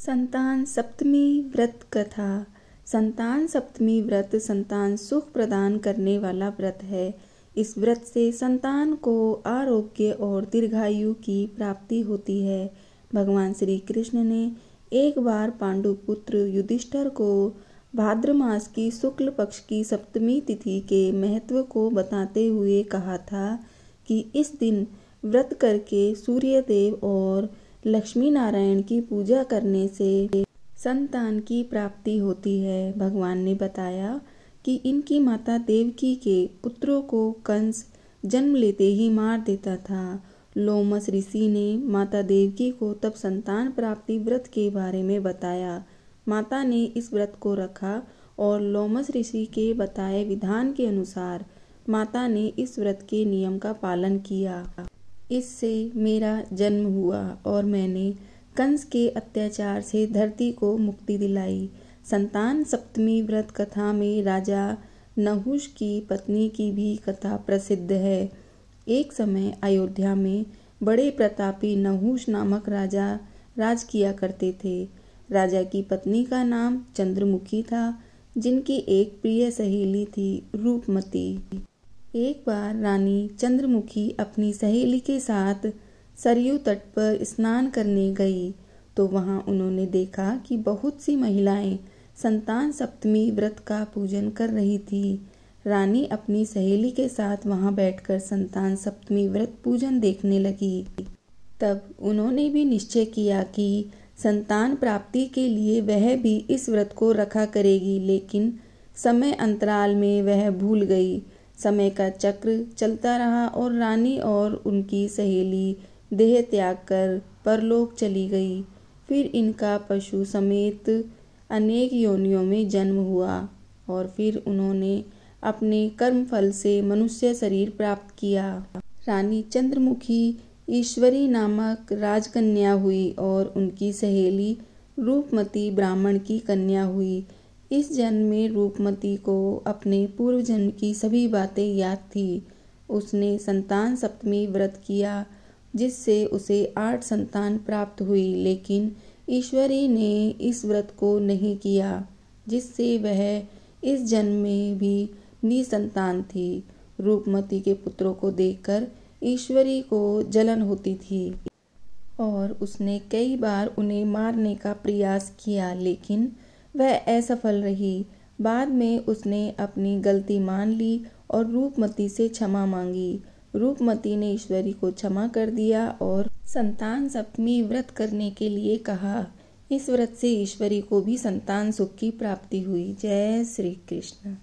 संतान सप्तमी व्रत कथा। संतान सप्तमी व्रत संतान सुख प्रदान करने वाला व्रत है। इस व्रत से संतान को आरोग्य और दीर्घायु की प्राप्ति होती है। भगवान श्री कृष्ण ने एक बार पांडुपुत्र युधिष्ठिर को भाद्र मास की शुक्ल पक्ष की सप्तमी तिथि के महत्व को बताते हुए कहा था कि इस दिन व्रत करके सूर्य देव और लक्ष्मी नारायण की पूजा करने से संतान की प्राप्ति होती है। भगवान ने बताया कि इनकी माता देवकी के पुत्रों को कंस जन्म लेते ही मार देता था। लोमस ऋषि ने माता देवकी को तब संतान प्राप्ति व्रत के बारे में बताया। माता ने इस व्रत को रखा और लोमस ऋषि के बताए विधान के अनुसार माता ने इस व्रत के नियम का पालन किया। इससे मेरा जन्म हुआ और मैंने कंस के अत्याचार से धरती को मुक्ति दिलाई। संतान सप्तमी व्रत कथा में राजा नहुष की पत्नी की भी कथा प्रसिद्ध है। एक समय अयोध्या में बड़े प्रतापी नहुष नामक राजा राज किया करते थे। राजा की पत्नी का नाम चंद्रमुखी था, जिनकी एक प्रिय सहेली थी रूपमती। एक बार रानी चंद्रमुखी अपनी सहेली के साथ सरयू तट पर स्नान करने गई तो वहां उन्होंने देखा कि बहुत सी महिलाएं संतान सप्तमी व्रत का पूजन कर रही थी। रानी अपनी सहेली के साथ वहां बैठकर संतान सप्तमी व्रत पूजन देखने लगी। तब उन्होंने भी निश्चय किया कि संतान प्राप्ति के लिए वह भी इस व्रत को रखा करेगी, लेकिन समय अंतराल में वह भूल गई। समय का चक्र चलता रहा और रानी और उनकी सहेली देह त्याग कर परलोक चली गई। फिर इनका पशु समेत अनेक योनियों में जन्म हुआ और फिर उन्होंने अपने कर्म फल से मनुष्य शरीर प्राप्त किया। रानी चंद्रमुखी ईश्वरी नामक राजकन्या हुई और उनकी सहेली रूपमती ब्राह्मण की कन्या हुई। इस जन्म में रूपमती को अपने पूर्व जन्म की सभी बातें याद थी। उसने संतान सप्तमी व्रत किया जिससे उसे 8 संतान प्राप्त हुई, लेकिन ईश्वरी ने इस व्रत को नहीं किया जिससे वह इस जन्म में भी निसंतान थी। रूपमती के पुत्रों को देखकर ईश्वरी को जलन होती थी और उसने कई बार उन्हें मारने का प्रयास किया, लेकिन वह असफल रही। बाद में उसने अपनी गलती मान ली और रूपमती से क्षमा मांगी। रूपमती ने ईश्वरी को क्षमा कर दिया और संतान सप्तमी व्रत करने के लिए कहा। इस व्रत से ईश्वरी को भी संतान सुख की प्राप्ति हुई। जय श्री कृष्ण।